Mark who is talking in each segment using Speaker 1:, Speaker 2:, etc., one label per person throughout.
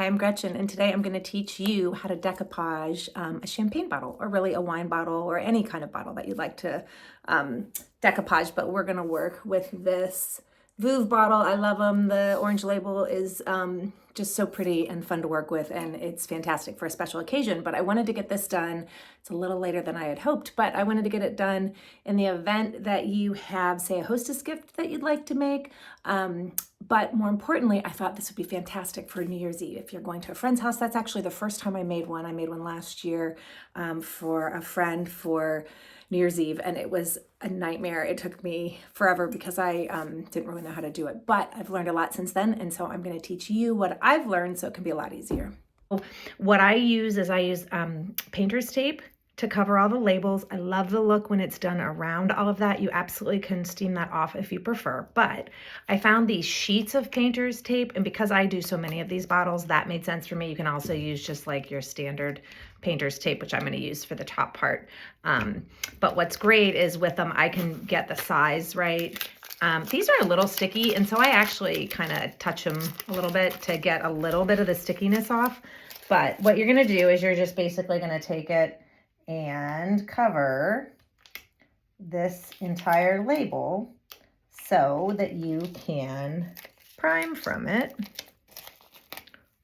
Speaker 1: Hi, I'm Gretchen, and today I'm going to teach you how to decoupage a champagne bottle, or really a wine bottle, or any kind of bottle that you'd like to decoupage. But we're going to work with this Vouv bottle. I love them. The orange label is just so pretty and fun to work with, and it's fantastic for a special occasion. But I wanted to get this done. It's a little later than I had hoped, but I wanted to get it done in the event that you have, say, a hostess gift that you'd like to make. But more importantly, I thought this would be fantastic for New Year's Eve. If you're going to a friend's house, that's actually the first time I made one. I made one last year for a friend for New Year's Eve, and it was a nightmare. It took me forever because I didn't really know how to do it, but I've learned a lot since then, and so I'm going to teach you what I've learned so it can be a lot easier. What I use is painter's tape to cover all the labels. I love the look when it's done around all of that. You absolutely can steam that off if you prefer, but I found these sheets of painter's tape, and because I do so many of these bottles, that made sense for me. You can also use just like your standard painter's tape, which I'm going to use for the top part. But what's great is with them, I can get the size right. These are a little sticky, and so I actually kind of touch them a little bit to get a little bit of the stickiness off. But what you're going to do is you're just basically going to take it and cover this entire label so that you can prime from it.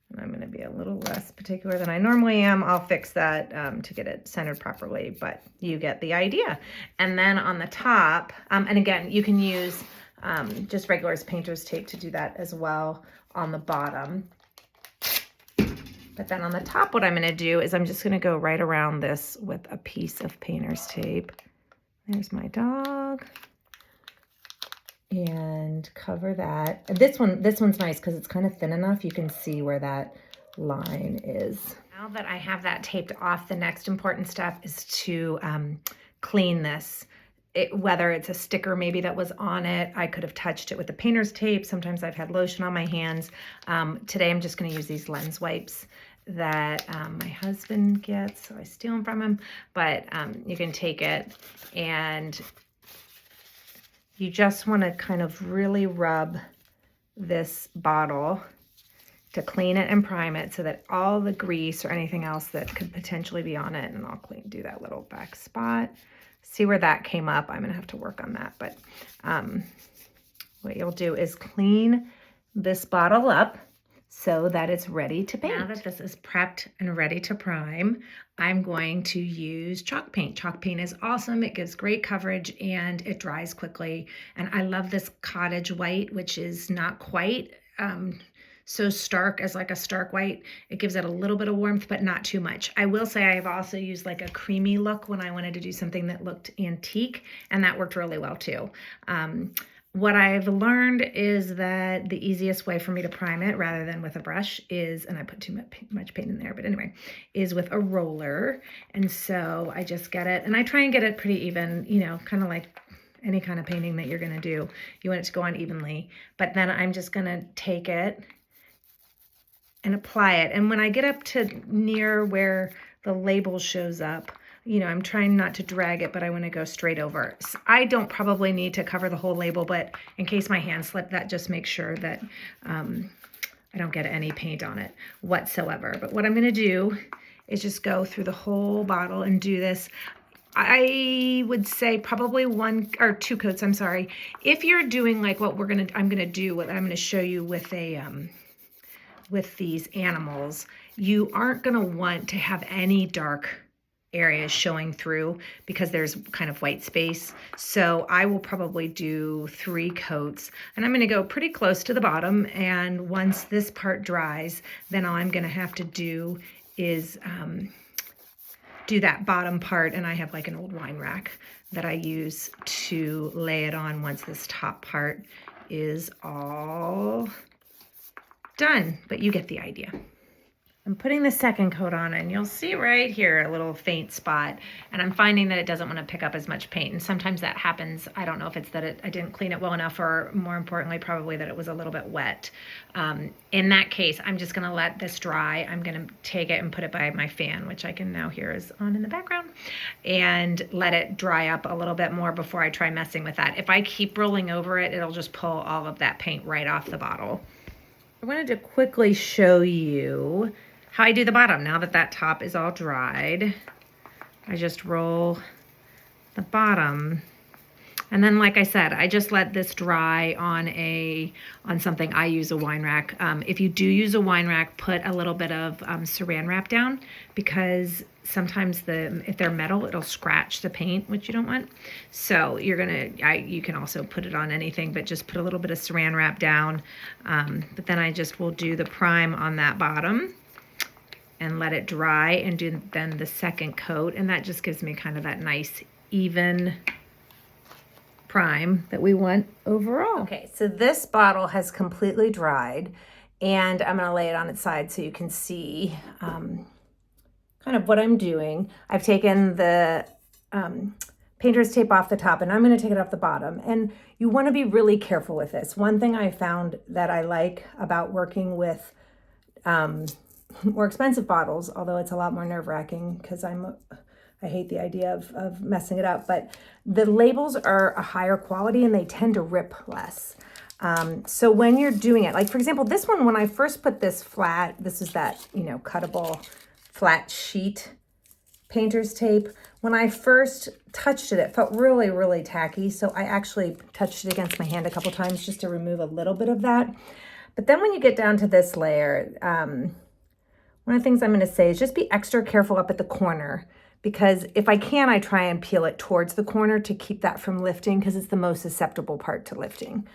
Speaker 1: And I'm going to be a little less particular than I normally am. I'll fix that to get it centered properly, but you get the idea. And then on the top, and again, you can use just regular painter's tape to do that as well on the bottom. But then on the top, what I'm going to do is I'm just going to go right around this with a piece of painter's tape. There's my dog. And cover that. And this one's nice because it's kind of thin enough. You can see where that line is. Now that I have that taped off, the next important step is to clean this. Whether it's a sticker maybe that was on it, I could have touched it with the painter's tape. Sometimes I've had lotion on my hands. Today I'm just going to use these lens wipes that my husband gets, so I steal them from him. But you can take it and you just want to kind of really rub this bottle to clean it and prime it so that all the grease or anything else that could potentially be on it, and I'll do that little back spot. See where that came up? I'm gonna have to work on that, but what you'll do is clean this bottle up so that it's ready to paint. Now that this is prepped and ready to prime, I'm going to use chalk paint. Chalk paint is awesome. It gives great coverage and it dries quickly. And I love this cottage white, which is not quite so stark as like a stark white. It gives it a little bit of warmth, but not too much. I will say I've also used like a creamy look when I wanted to do something that looked antique, and that worked really well too. What I've learned is that the easiest way for me to prime it rather than with a brush is, and I put too much paint in there, but anyway, is with a roller. And so I just get it, and I try and get it pretty even, you know, kind of like any kind of painting that you're going to do. You want it to go on evenly, but then I'm just going to take it and apply it. And when I get up to near where the label shows up, you know, I'm trying not to drag it, but I want to go straight over. So I don't probably need to cover the whole label, but in case my hand slipped, that just makes sure that I don't get any paint on it whatsoever. But what I'm going to do is just go through the whole bottle and do this. I would say probably 1 or 2 coats, I'm sorry. If you're doing like what I'm going to show you with with these animals, you aren't going to want to have any dark areas showing through because there's kind of white space. So I will probably do 3 coats, and I'm going to go pretty close to the bottom. And once this part dries, then all I'm going to have to do is do that bottom part. And I have like an old wine rack that I use to lay it on once this top part is all done, but you get the idea. I'm putting the second coat on, and you'll see right here a little faint spot, and I'm finding that it doesn't want to pick up as much paint, and sometimes that happens. I don't know if it's that I didn't clean it well enough, or more importantly, probably that it was a little bit wet. In that case, I'm just going to let this dry. I'm going to take it and put it by my fan, which I can now hear is on in the background, and let it dry up a little bit more before I try messing with that. If I keep rolling over it, it'll just pull all of that paint right off the bottle. I wanted to quickly show you how I do the bottom. Now that that top is all dried, I just roll the bottom. And then, like I said, I just let this dry on something. I use a wine rack. If you do use a wine rack, put a little bit of saran wrap down, because sometimes if they're metal, it'll scratch the paint, which you don't want. So you can also put it on anything, but just put a little bit of saran wrap down. But then I just will do the prime on that bottom and let it dry and do then the second coat. And that just gives me kind of that nice, even prime that we want overall. Okay, so this bottle has completely dried, and I'm gonna lay it on its side so you can see kind of what I'm doing. I've taken the painter's tape off the top, and I'm gonna take it off the bottom. And you wanna be really careful with this. One thing I found that I like about working with more expensive bottles, although it's a lot more nerve-wracking because I hate the idea of messing it up, but the labels are a higher quality and they tend to rip less. So when you're doing it, like for example, this one, when I first put this flat, this is that, cuttable flat sheet painter's tape. When I first touched it, it felt really, really tacky. So I actually touched it against my hand a couple times just to remove a little bit of that. But then when you get down to this layer, one of the things I'm gonna say is just be extra careful up at the corner, because if I can, I try and peel it towards the corner to keep that from lifting, because it's the most susceptible part to lifting.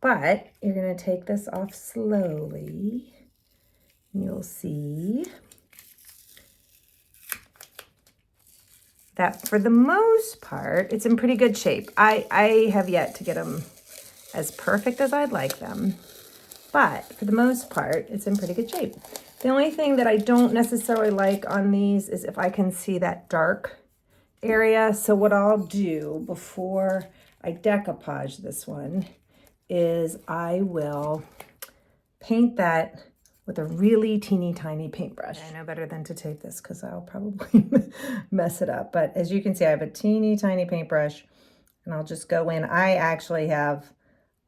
Speaker 1: But you're gonna take this off slowly. You'll see that for the most part, it's in pretty good shape. I have yet to get them as perfect as I'd like them, but for the most part, it's in pretty good shape. The only thing that I don't necessarily like on these is if I can see that dark area. So what I'll do before I decoupage this one is I will paint that with a really teeny tiny paintbrush. I know better than to tape this because I'll probably mess it up. But as you can see, I have a teeny tiny paintbrush, and I'll just go in. I actually have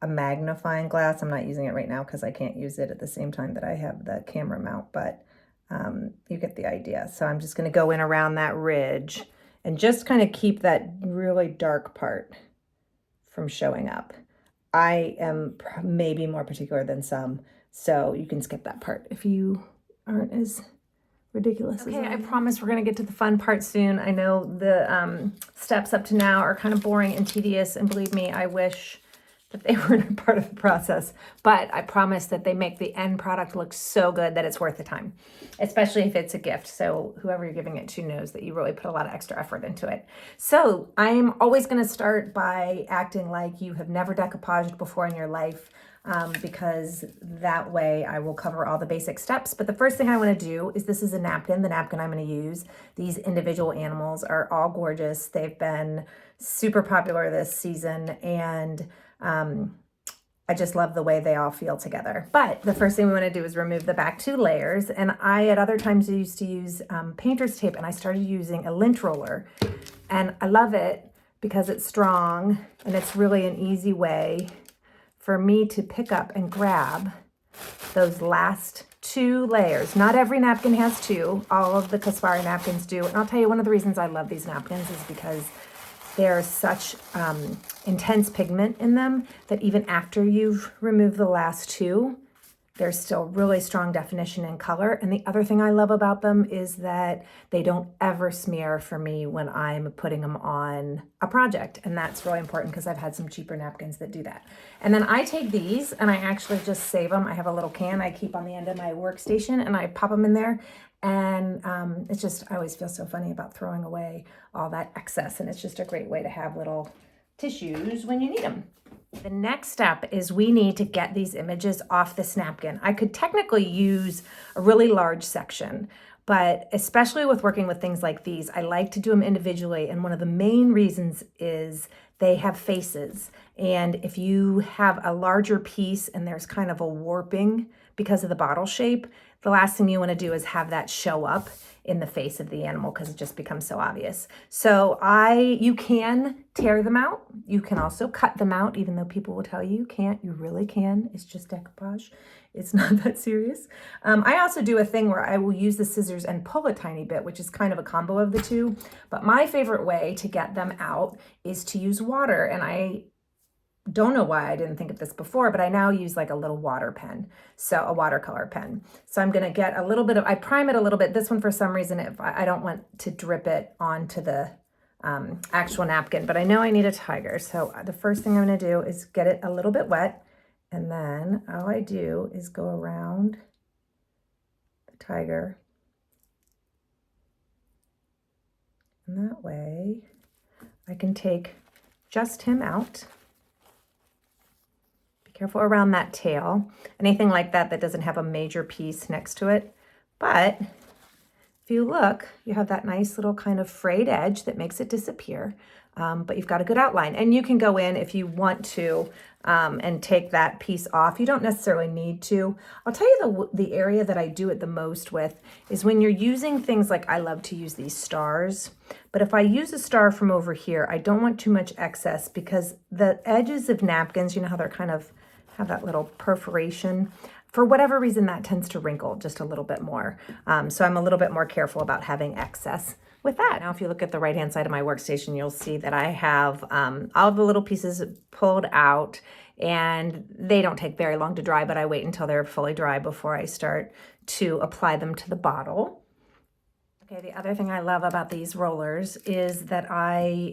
Speaker 1: a magnifying glass. I'm not using it right now because I can't use it at the same time that I have the camera mount, but you get the idea. So I'm just going to go in around that ridge and just kind of keep that really dark part from showing up. I am maybe more particular than some, so you can skip that part if you aren't as ridiculous as I am. I promise we're going to get to the fun part soon. I know the steps up to now are kind of boring and tedious, and believe me, I wish that they weren't a part of the process, but I promise that they make the end product look so good that it's worth the time, especially if it's a gift. So whoever you're giving it to knows that you really put a lot of extra effort into it. So I'm always going to start by acting like you have never decoupaged before in your life, because that way I will cover all the basic steps. But the first thing I want to do is, this is a napkin, the napkin I'm going to use. These individual animals are all gorgeous. They've been super popular this season, and I just love the way they all feel together. But the first thing we want to do is remove the back two layers. And I, at other times, used to use painter's tape, and I started using a lint roller. And I love it because it's strong, and it's really an easy way for me to pick up and grab those last two layers. Not every napkin has two. All of the Caspari napkins do. And I'll tell you, one of the reasons I love these napkins is because there's such intense pigment in them that even after you've removed the last two, there's still really strong definition and color. And the other thing I love about them is that they don't ever smear for me when I'm putting them on a project. And that's really important because I've had some cheaper napkins that do that. And then I take these and I actually just save them. I have a little can I keep on the end of my workstation, and I pop them in there. And it's just, I always feel so funny about throwing away all that excess. And it's just a great way to have little tissues when you need them. The next step is we need to get these images off this napkin. I could technically use a really large section, but especially with working with things like these, I like to do them individually. And one of the main reasons is they have faces. And if you have a larger piece and there's kind of a warping because of the bottle shape, the last thing you want to do is have that show up in the face of the animal because it just becomes so obvious. So you can tear them out. You can also cut them out, even though people will tell you you can't. You really can. It's just decoupage. It's not that serious. I also do a thing where I will use the scissors and pull a tiny bit, which is kind of a combo of the two. But my favorite way to get them out is to use water. And I don't know why I didn't think of this before, but I now use like a little water pen, so a watercolor pen. So I'm gonna get a little bit of, I prime it a little bit. This one, for some reason, if I don't want to drip it onto the actual napkin, but I know I need a tiger. So the first thing I'm gonna do is get it a little bit wet. And then all I do is go around the tiger. And that way I can take just him out. Be careful around that tail. Anything like that that doesn't have a major piece next to it. But if you look, you have that nice little kind of frayed edge that makes it disappear. But you've got a good outline. And you can go in if you want to and take that piece off. You don't necessarily need to. I'll tell you the area that I do it the most with is when you're using things like, I love to use these stars. But if I use a star from over here, I don't want too much excess because the edges of napkins, you know how they're kind of have that little perforation. For whatever reason, that tends to wrinkle just a little bit more. So I'm a little bit more careful about having excess with that. Now, if you look at the right-hand side of my workstation, you'll see that I have all the little pieces pulled out, and they don't take very long to dry, but I wait until they're fully dry before I start to apply them to the bottle. Okay, the other thing I love about these rollers is that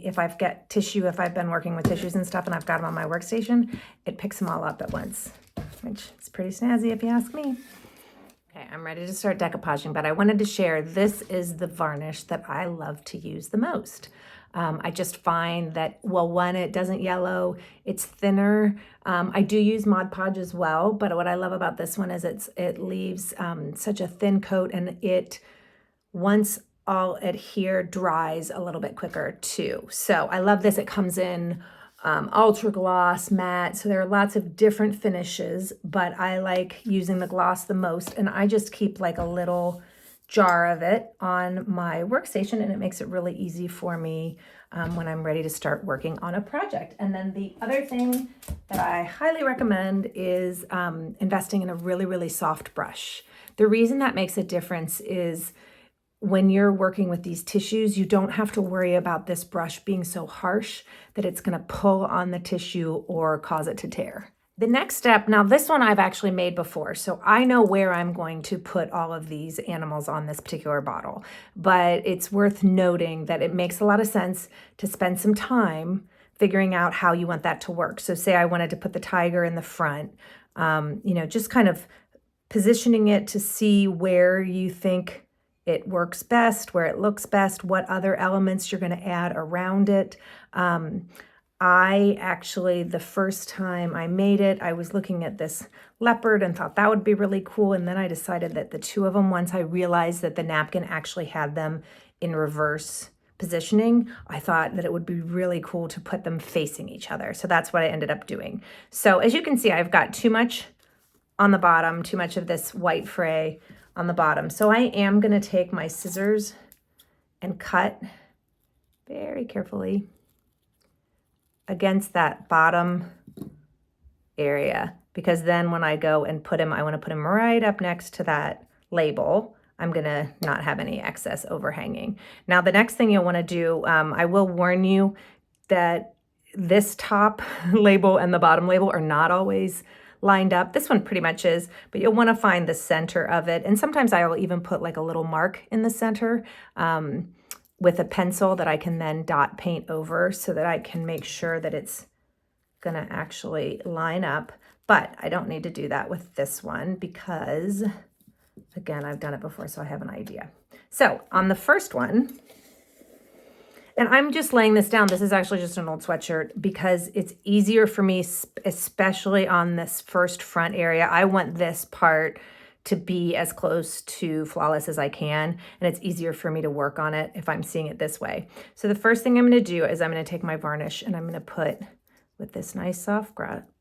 Speaker 1: if I've got tissue, if I've been working with tissues and stuff and I've got them on my workstation, it picks them all up at once, which is pretty snazzy if you ask me. Okay, I'm ready to start decoupaging, but I wanted to share, this is the varnish that I love to use the most. I just find that, well, one, it doesn't yellow, it's thinner. I do use Mod Podge as well, but what I love about this one is it leaves such a thin coat, and it, once all adhere, dries a little bit quicker too. So I love this. It comes in ultra gloss, matte. So there are lots of different finishes, but I like using the gloss the most. And I just keep like a little jar of it on my workstation, and it makes it really easy for me when I'm ready to start working on a project. And then the other thing that I highly recommend is investing in a really, really soft brush. The reason that makes a difference is when you're working with these tissues, you don't have to worry about this brush being so harsh that it's going to pull on the tissue or cause it to tear. The next step, now this one I've actually made before, so I know where I'm going to put all of these animals on this particular bottle, but it's worth noting that it makes a lot of sense to spend some time figuring out how you want that to work. So say I wanted to put the tiger in the front, just kind of positioning it to see where you think it works best, where it looks best, what other elements you're going to add around it. I actually, the first time I made it, I was looking at this leopard and thought that would be really cool. And then I decided that the two of them, once I realized that the napkin actually had them in reverse positioning, I thought that it would be really cool to put them facing each other. So that's what I ended up doing. So as you can see, I've got too much on the bottom, too much of this white fray on the bottom. So I am going to take my scissors and cut very carefully against that bottom area, because then when I go and put him, I want to put him right up next to that label. I'm going to not have any excess overhanging. Now, the next thing you'll want to do, I will warn you that this top label and the bottom label are not always lined up. This one pretty much is, but you'll want to find the center of it. And sometimes I will even put like a little mark in the center with a pencil that I can then dot paint over so that I can make sure that it's going to actually line up. But I don't need to do that with this one because, again, I've done it before, so I have an idea. So on the first one, and I'm just laying this down. This is actually just an old sweatshirt because it's easier for me, especially on this first front area. I want this part to be as close to flawless as I can, and it's easier for me to work on it if I'm seeing it this way. So the first thing I'm going to do is I'm going to take my varnish and I'm going to put, with this nice soft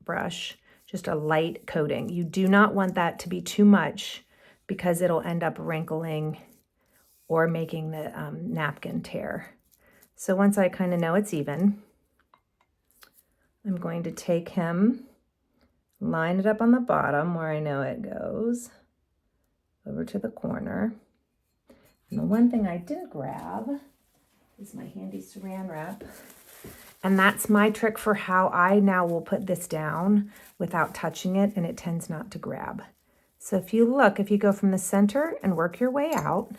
Speaker 1: brush, just a light coating. You do not want that to be too much because it'll end up wrinkling or making the napkin tear. So once I kind of know it's even, I'm going to take him line it up on the bottom where I know it goes over to the corner. And the one thing I did grab is my handy saran wrap. And that's my trick for how I now will put this down without touching it, and it tends not to grab. So if you look, if you go from the center and work your way out,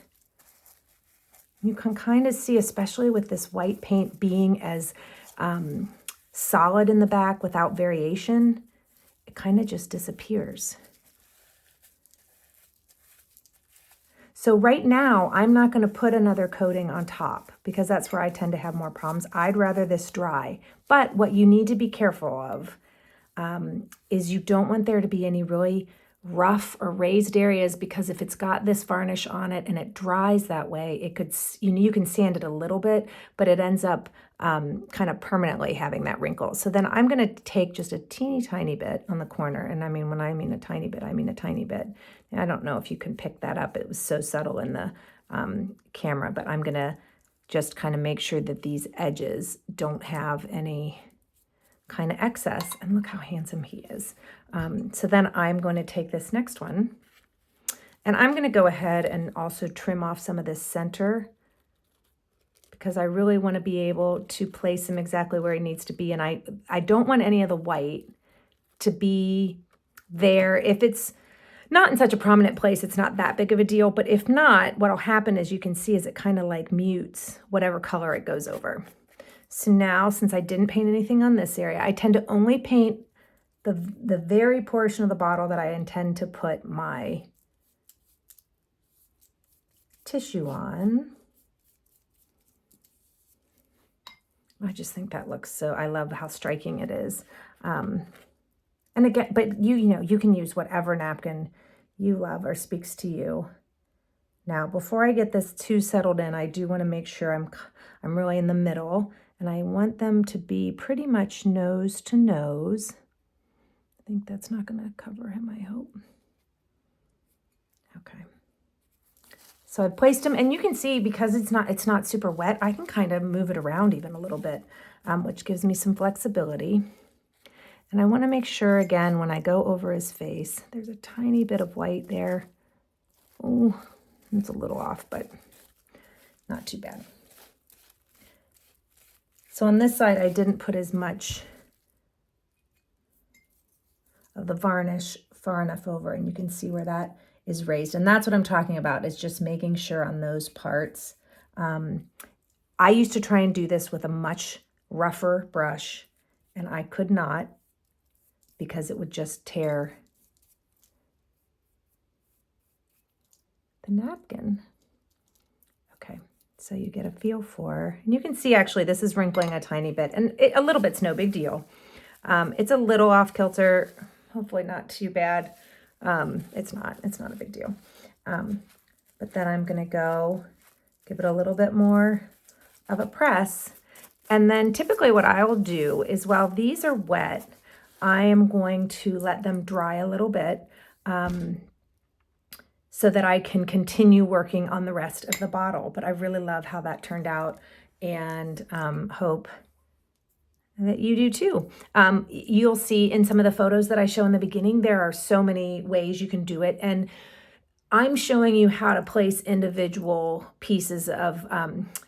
Speaker 1: you can kind of see, especially with this white paint being as solid in the back without variation, it kind of just disappears. So right now, I'm not going to put another coating on top because that's where I tend to have more problems. I'd rather this dry. But what you need to be careful of is you don't want there to be any really rough or raised areas, because if it's got this varnish on it and it dries that way, it could, you can sand it a little bit, but it ends up kind of permanently having that wrinkle. So then I'm going to take just a teeny tiny bit on the corner. And I mean, when I mean a tiny bit, I mean a tiny bit. And I don't know if you can pick that up. It was so subtle in the camera, but I'm going to just kind of make sure that these edges don't have any kind of excess. And look how handsome he is. So then I'm going to take this next one, and I'm going to go ahead and also trim off some of this center, because I really want to be able to place him exactly where he needs to be. And I don't want any of the white to be there. If it's not in such a prominent place, it's not that big of a deal. But if not, what'll happen is you can see is it kind of like mutes whatever color it goes over. So now, since I didn't paint anything on this area, I tend to only paint the very portion of the bottle that I intend to put my tissue on. I just think that looks so, I love how striking it is. And again, but you can use whatever napkin you love or speaks to you. Now, before I get this too settled in, I do want to make sure I'm really in the middle, and I want them to be pretty much nose to nose. I think that's not going to cover him, I hope. Okay. So I placed him, and you can see because it's not super wet, I can kind of move it around even a little bit, which gives me some flexibility. And I want to make sure, again, when I go over his face, there's a tiny bit of white there. Oh, it's a little off, but not too bad. So on this side, I didn't put as much of the varnish far enough over, and you can see where that is raised. And that's what I'm talking about, is just making sure on those parts. I used to try and do this with a much rougher brush, and I could not, because it would just tear the napkin. Okay, so you get a feel for, and you can see actually this is wrinkling a tiny bit, and a little bit's no big deal. It's a little off kilter, hopefully not too bad. It's not a big deal. But then I'm gonna go give it a little bit more of a press. And then typically what I will do is, while these are wet, I am going to let them dry a little bit so that I can continue working on the rest of the bottle. But I really love how that turned out, and hope that you do too. You'll see in some of the photos that I show in the beginning, there are so many ways you can do it. And I'm showing you how to place individual pieces of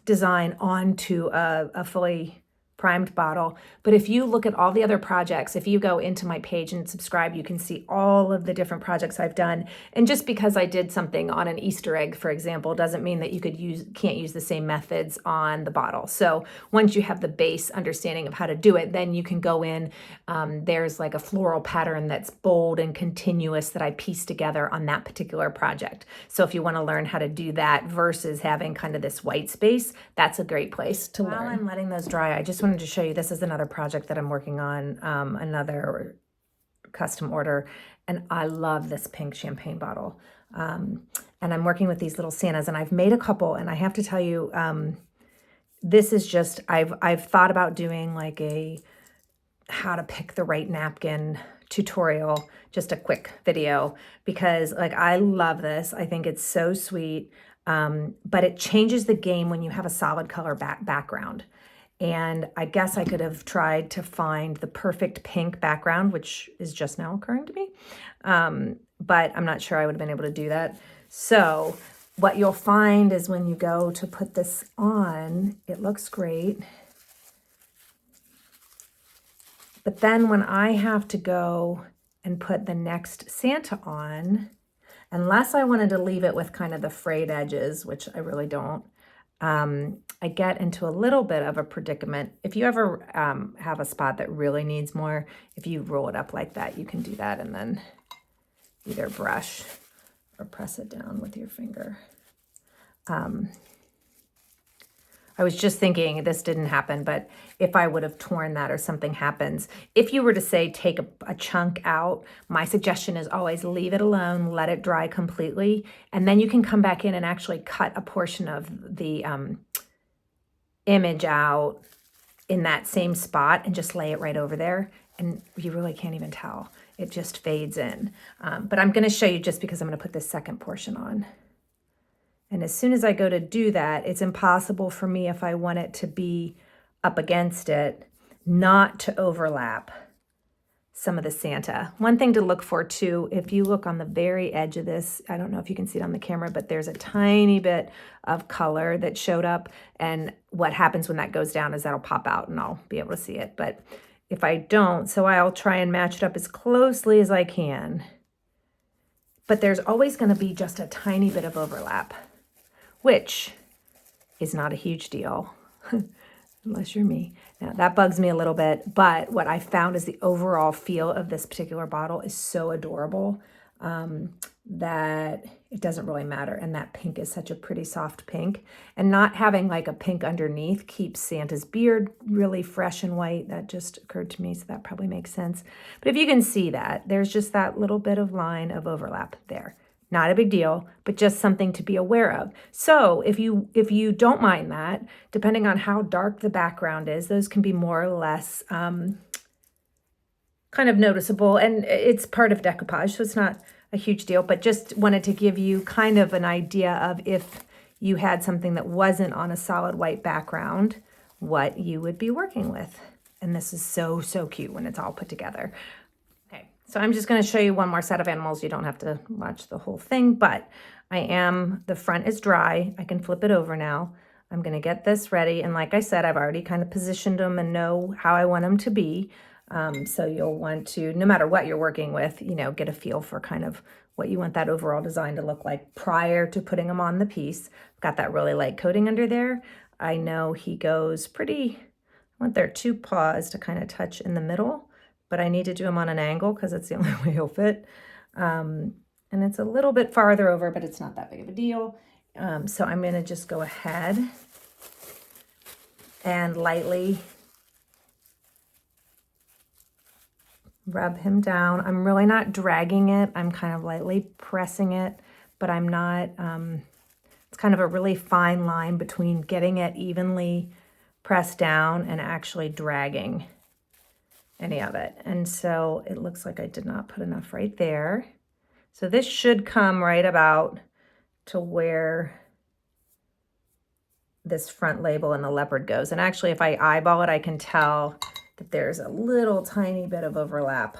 Speaker 1: design onto a fully primed bottle. But if you look at all the other projects, if you go into my page and subscribe, you can see all of the different projects I've done. And just because I did something on an Easter egg, for example, doesn't mean that you can't use the same methods on the bottle. So once you have the base understanding of how to do it, then you can go in. There's like a floral pattern that's bold and continuous that I pieced together on that particular project. So if you want to learn how to do that versus having kind of this white space, that's a great place to learn. While I'm letting those dry, I just wanted to show you, this is another project that I'm working on, another custom order, and I love this pink champagne bottle. And I'm working with these little Santas, and I've made a couple, and I have to tell you, this is just, I've thought about doing like a how to pick the right napkin tutorial, just a quick video, because like I love this. I think it's so sweet, but it changes the game when you have a solid color background. And I guess I could have tried to find the perfect pink background, which is just now occurring to me. But I'm not sure I would have been able to do that. So what you'll find is when you go to put this on, it looks great. But then when I have to go and put the next Santa on, unless I wanted to leave it with kind of the frayed edges, which I really don't, I get into a little bit of a predicament. If you ever have a spot that really needs more, if you roll it up like that, you can do that and then either brush or press it down with your finger. I was just thinking, this didn't happen, but if I would have torn that or something happens, if you were to say take a chunk out, my suggestion is always leave it alone, let it dry completely, and then you can come back in and actually cut a portion of the image out in that same spot and just lay it right over there, and you really can't even tell. It just fades in. But I'm going to show you just because I'm going to put this second portion on. And as soon as I go to do that, it's impossible for me, if I want it to be up against it, not to overlap some of the Santa. One thing to look for too, if you look on the very edge of this, I don't know if you can see it on the camera, but there's a tiny bit of color that showed up. And what happens when that goes down is that'll pop out and I'll be able to see it. But if I don't, so I'll try and match it up as closely as I can. But there's always going to be just a tiny bit of overlap, which is not a huge deal, unless you're me. Now, that bugs me a little bit, but what I found is the overall feel of this particular bottle is so adorable that it doesn't really matter. And that pink is such a pretty soft pink. And not having like a pink underneath keeps Santa's beard really fresh and white. That just occurred to me, so that probably makes sense. But if you can see that, there's just that little bit of line of overlap there. Not a big deal, but just something to be aware of. So if you don't mind that, depending on how dark the background is, those can be more or less kind of noticeable. And it's part of decoupage, so it's not a huge deal, but just wanted to give you kind of an idea of if you had something that wasn't on a solid white background, what you would be working with. And this is so, so cute when it's all put together. So I'm just going to show you one more set of animals. You don't have to watch the whole thing, but the front is dry. I can flip it over now. I'm going to get this ready. And like I said, I've already kind of positioned them and know how I want them to be. So you'll want to, no matter what you're working with, get a feel for kind of what you want that overall design to look like prior to putting them on the piece. I've got that really light coating under there. I know he goes I want their two paws to kind of touch in the middle, but I need to do them on an angle because it's the only way he'll fit. And it's a little bit farther over, but it's not that big of a deal. So I'm going to just go ahead and lightly rub him down. I'm really not dragging it. I'm kind of lightly pressing it, but I'm not, it's kind of a really fine line between getting it evenly pressed down and actually dragging any of it. And so it looks like I did not put enough right there. So this should come right about to where this front label and the leopard goes. And actually, if I eyeball it, I can tell that there's a little tiny bit of overlap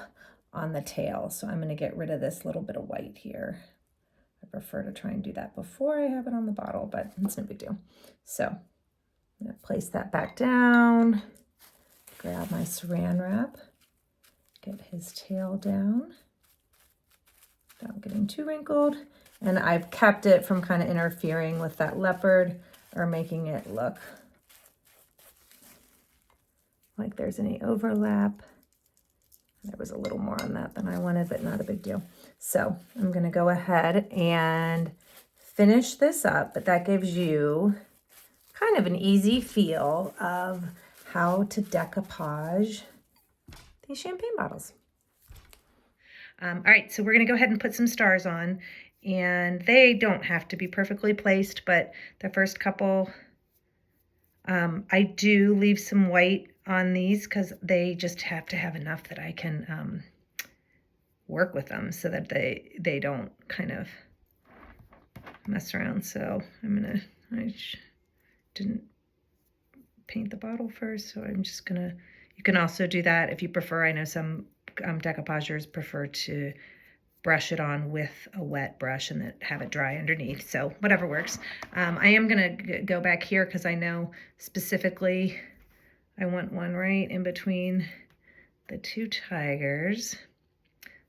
Speaker 1: on the tail. So I'm going to get rid of this little bit of white here. I prefer to try and do that before I have it on the bottle, but it's no big deal. So I'm going to place that back down. Grab my saran wrap, get his tail down without getting too wrinkled. And I've kept it from kind of interfering with that leopard or making it look like there's any overlap. There was a little more on that than I wanted, but not a big deal. So I'm going to go ahead and finish this up, but that gives you kind of an easy feel of how to decoupage these champagne bottles. All right, so we're going to go ahead and put some stars on, and they don't have to be perfectly placed, but the first couple, I do leave some white on these because they just have to have enough that I can work with them so that they don't kind of mess around. So I didn't paint the bottle first. So I'm just gonna, you can also do that if you prefer. I know some decoupagers prefer to brush it on with a wet brush and then have it dry underneath. So whatever works. I am gonna go back here because I know specifically I want one right in between the two tigers.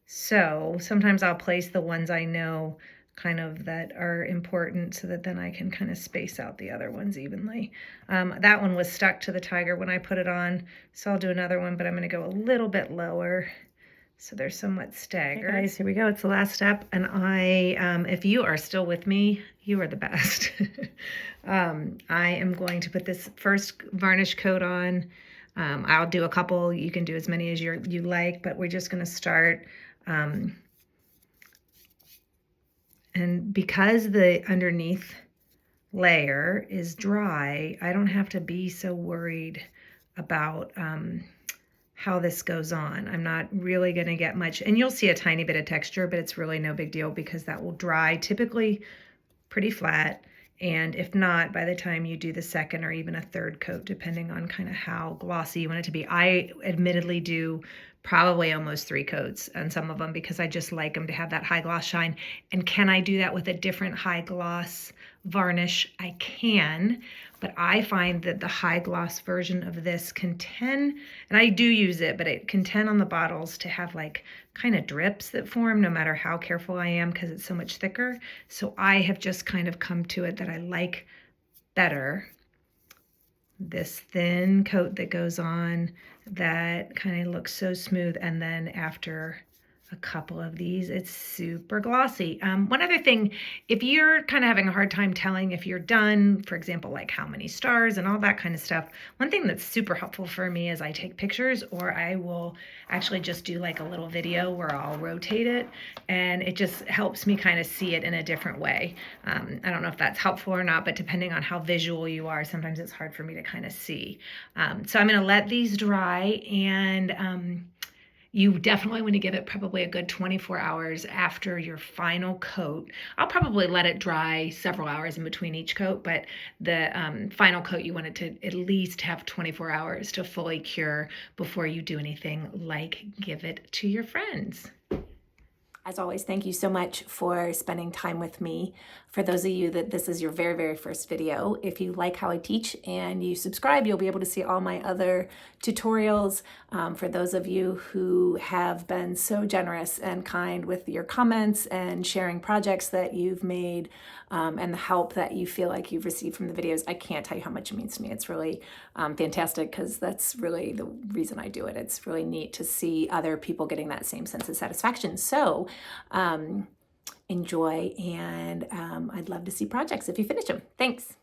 Speaker 1: So sometimes I'll place the ones I know kind of that are important so that then I can kind of space out the other ones evenly. That one was stuck to the tiger when I put it on, so I'll do another one, but I'm going to go a little bit lower so they're somewhat staggered. Okay, guys, here we go. It's the last step, and if you are still with me, you are the best. I am going to put this first varnish coat on. I'll do a couple. You can do as many as you like, but we're just going to start. And because the underneath layer is dry, I don't have to be so worried about how this goes on. I'm not really going to get much, and you'll see a tiny bit of texture, but it's really no big deal because that will dry typically pretty flat. And if not, by the time you do the second or even a third coat, depending on kind of how glossy you want it to be. I admittedly do probably almost 3 coats on some of them because I just like them to have that high gloss shine. And can I do that with a different high gloss varnish? I can, but I find that the high gloss version of this can tend, and I do use it, but it can tend on the bottles to have like kind of drips that form no matter how careful I am because it's so much thicker. So I have just kind of come to it that I like better this thin coat that goes on that kind of looks so smooth, and then after a couple of these, it's super glossy. One other thing, if you're kind of having a hard time telling if you're done, for example, like how many stars and all that kind of stuff, one thing that's super helpful for me is I take pictures, or I will actually just do like a little video where I'll rotate it, and it just helps me kind of see it in a different way. I don't know if that's helpful or not, but depending on how visual you are, sometimes it's hard for me to kind of see. So I'm going to let these dry, and you definitely want to give it probably a good 24 hours after your final coat. I'll probably let it dry several hours in between each coat, but the final coat, you want it to at least have 24 hours to fully cure before you do anything like give it to your friends. As always, thank you so much for spending time with me. For those of you that this is your very, very first video, if you like how I teach and you subscribe, you'll be able to see all my other tutorials. For those of you who have been so generous and kind with your comments and sharing projects that you've made, and the help that you feel like you've received from the videos, I can't tell you how much it means to me. It's really fantastic because that's really the reason I do it. It's really neat to see other people getting that same sense of satisfaction. So enjoy, and I'd love to see projects if you finish them. Thanks.